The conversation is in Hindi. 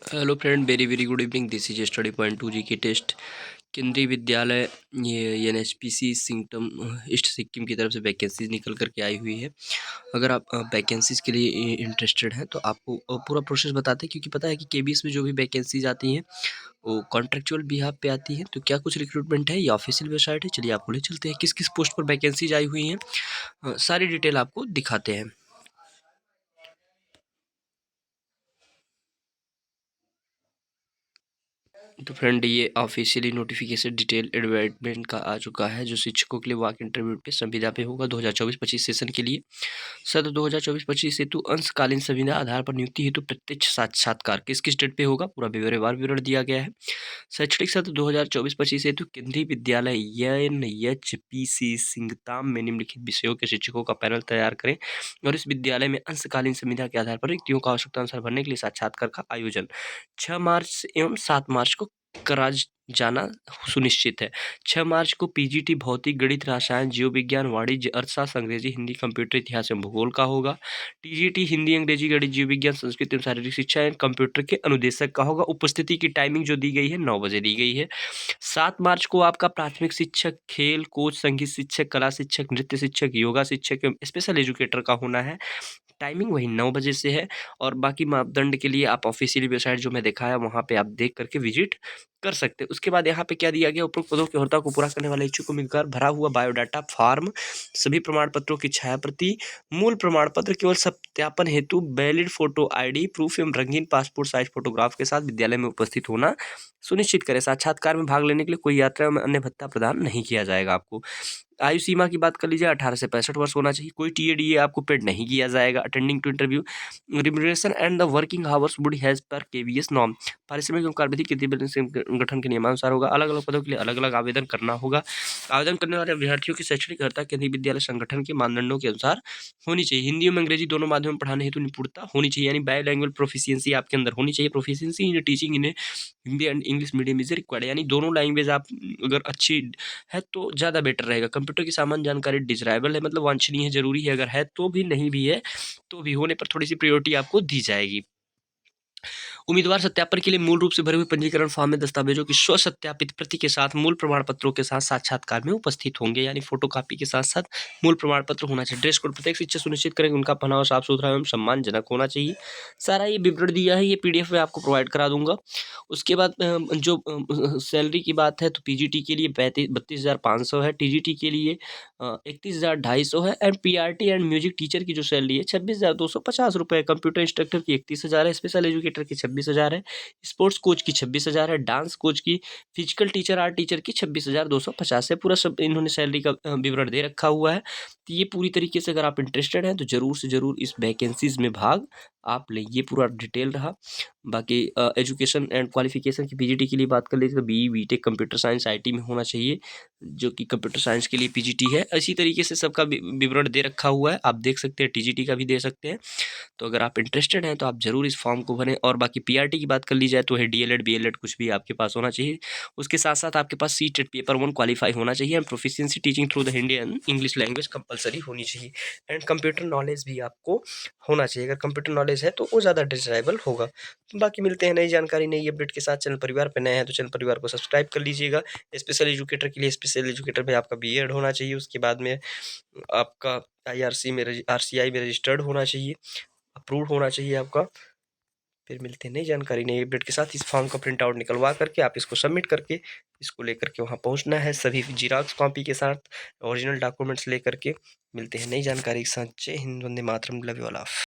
Hello friend, very very good evening. This is study point 2 जी के टेस्ट। केंद्रीय विद्यालय ये एनएचपीसी सिंगटम ईस्ट सिक्किम की तरफ से वैकेंसीज निकल करके आई हुई है। अगर आप वैकेंसीज के लिए इंटरेस्टेड हैं तो आपको पूरा प्रोसेस बताते हैं, क्योंकि पता है कि केबीएस में जो भी वैकेंसीज आती हैं वो कॉन्ट्रेक्चुअल बिहाफ पे आती हैं। तो क्या कुछ रिक्रूटमेंट है या ऑफिशियल वेबसाइट है, चलिए आपको ले चलते हैं। किस किस पोस्ट पर वैकेंसीज आई हुई हैं सारी डिटेल आपको दिखाते हैं। तो फ्रेंड, ये ऑफिशियली नोटिफिकेशन डिटेल एडवर्टाइजमेंट का आ चुका है, जो शिक्षकों के लिए वाक इंटरव्यू पे संविदा पे होगा 2024-25 सेशन के लिए। सत्र 2024-25 हेतु अंशकालीन संविदा आधार पर नियुक्ति हेतु प्रत्यक्ष साक्षात्कार किस किस डेट पे होगा, पूरा विवरवार विवरण दिया गया है। शैक्षणिक सत्र 2024-25 हेतु केंद्रीय विद्यालय एनएचपीसी सिंगताम में निम्नलिखित विषयों के शिक्षकों का पैनल तैयार करें और इस विद्यालय में अंशकालीन संविदा के आधार पर रिक्तियों का आवश्यकता अनुसार भरने के लिए साक्षात्कार का आयोजन 6 मार्च एवं 7 मार्च को करा जाना सुनिश्चित है। 6 मार्च को पीजीटी भौतिक, गणित, रसायन, जीव विज्ञान, वाणिज्य, अर्थशास्त्र, अंग्रेजी, हिंदी, कंप्यूटर, इतिहास एवं भूगोल का होगा। टीजीटी हिंदी, अंग्रेजी, गणित, जीव विज्ञान, संस्कृत एवं शारीरिक शिक्षा एवं कंप्यूटर के अनुदेशक का होगा। उपस्थिति की टाइमिंग जो दी गई है 9 बजे दी गई है। 7 मार्च को आपका प्राथमिक शिक्षक, खेल कोच, संगीत शिक्षक, कला शिक्षक, नृत्य शिक्षक, योगा शिक्षक एवं स्पेशल एजुकेटर का होना है। टाइमिंग वही 9 बजे से है। और बाकी मापदंड के लिए आप ऑफिशियली वेबसाइट जो मैं दिखाया वहाँ पे आप देख करके विजिट कर सकते हैं। उसके बाद यहाँ पे क्या दिया गया, उपरोक्त पदों की अर्हता को पूरा करने वाले इच्छुक को मिलकर भरा हुआ बायोडाटा फॉर्म, सभी प्रमाण पत्रों की छायाप्रति, मूल प्रमाण पत्र केवल सत्यापन हेतु वैलिड फोटो आईडी प्रूफ एवं रंगीन पासपोर्ट साइज फोटोग्राफ के साथ विद्यालय में उपस्थित होना सुनिश्चित करें। साक्षात्कार में भाग लेने के लिए कोई यात्रा में अन्य भत्ता प्रदान नहीं किया जाएगा आपको। आयु सीमा की बात कर लीजिए, 18 से 65 वर्ष होना चाहिए। कोई टीएडीए आपको पेड नहीं किया जाएगा। Attending to interview remuneration and the working hours would has पर केवीएस नॉर्म। पारिश्रमिक एवं कार्यविधि किसी संगठन के नियमानुसार होगा। अलग अलग पदों के लिए अलग अलग आवेदन करना होगा। आवेदन करने वाले अभ्यर्थियों की शैक्षणिक अर्हता केंद्रीय विद्यालय संगठन के मानदंडों के अनुसार होनी चाहिए। हिंदी एवं अंग्रेजी दोनों माध्यम में पढ़ाने हेतु निपुणता होनी चाहिए, यानी बायोलैंग्वेज प्रोफिशिएंसी आपके अंदर होनी चाहिए। Proficiency in teaching in Hindi and English medium is required, यानी दोनों लैंग्वेज आप अगर अच्छी है तो ज़्यादा बेटर रहेगा। कंप्यूटर की सामान्य जानकारी डिजराइबल है, मतलब वांछनीय है, जरूरी है। अगर है तो भी, नहीं भी है तो भी, होने पर थोड़ी सी प्रायोरिटी आपको दी जाएगी। उम्मीदवार सत्यापन के लिए मूल रूप से भरे हुए पंजीकरण फॉर्म में दस्तावेजों की स्व सत्यापित प्रति के साथ मूल प्रमाण पत्रों के साथ साक्षात्कार में उपस्थित होंगे, यानी फोटोकॉपी के साथ साथ मूल प्रमाण पत्र होना चाहिए। ड्रेस कोड प्रत्येक शिक्षक सुनिश्चित करेंगे उनका पहनावा साफ सुथरा एवं सम्मानजनक होना चाहिए। सारा ये विवरण दिया है, ये पीडीएफ में आपको प्रोवाइड करा दूंगा। उसके बाद जो सैलरी की बात है तो पीजीटी के लिए 32,500 है, टीजीटी के लिए 31,250 है, and PRT and music teacher की जो सैलरी है 26,250 रुपये, कंप्यूटर इंस्ट्रक्टर की 31,000 है, स्पेशल एजुकेटर की 26,000 है, स्पोर्ट्स कोच की 26,000 है, डांस कोच की, फिजिकल टीचर, आर्ट टीचर की 26,250 है। पूरा सब इन्होंने सैलरी का विवरण दे रखा हुआ है। तो ये पूरी तरीके से अगर आप इंटरेस्टेड हैं तो ज़रूर से ज़रूर इस वैकेंसीज में भाग आप लें। ये पूरा डिटेल रहा। बाकी एजुकेशन एंड क्वालिफिकेशन की पीजीटी के लिए बात कर लेते तो BE, BTech, computer science, IT में होना चाहिए, जो कि कंप्यूटर साइंस के लिए पीजीटी है। इसी तरीके से सबका विवरण दे रखा हुआ है, आप देख सकते हैं, टीजीटी का भी दे सकते हैं। तो अगर आप इंटरेस्टेड हैं तो आप ज़रूर इस फॉर्म को भरें। और बाकी पीआरटी की बात कर ली जाए तो है डीएलएड, बीएलएड कुछ भी आपके पास होना चाहिए। उसके साथ साथ आपके पास सीटेट पेपर 1 क्वालीफाई होना चाहिए, and proficiency teaching through the Hindi and English language compulsory होनी चाहिए, एंड कंप्यूटर नॉलेज भी आपको होना चाहिए। अगर कंप्यूटर नॉलेज है तो वो ज़्यादा डिजायरेबल होगा। बाकी मिलते हैं नई जानकारी, नई अपडेट के साथ। चैनल परिवार पे नए हैं तो चैनल परिवार को सब्सक्राइब कर लीजिएगा। स्पेशल एजुकेटर के लिए स्पेशल एजुकेटर में आपका बीएड होना चाहिए, उसके बाद में आपका आईआरसी में आरसीआई में रजिस्टर्ड होना चाहिए, अप्रूव्ड होना चाहिए आपका। फिर मिलते हैं नई जानकारी, नई अपडेट के साथ। इस फॉर्म का प्रिंट आउट निकलवा करके आप इसको सबमिट करके इसको लेकर के वहाँ पहुँचना है, सभी जीराक्स कॉपी के साथ, ओरिजिनल डॉक्यूमेंट्स लेकर के। मिलते हैं नई जानकारी के साथ। जय Hind, Vande Mataram, love you all of.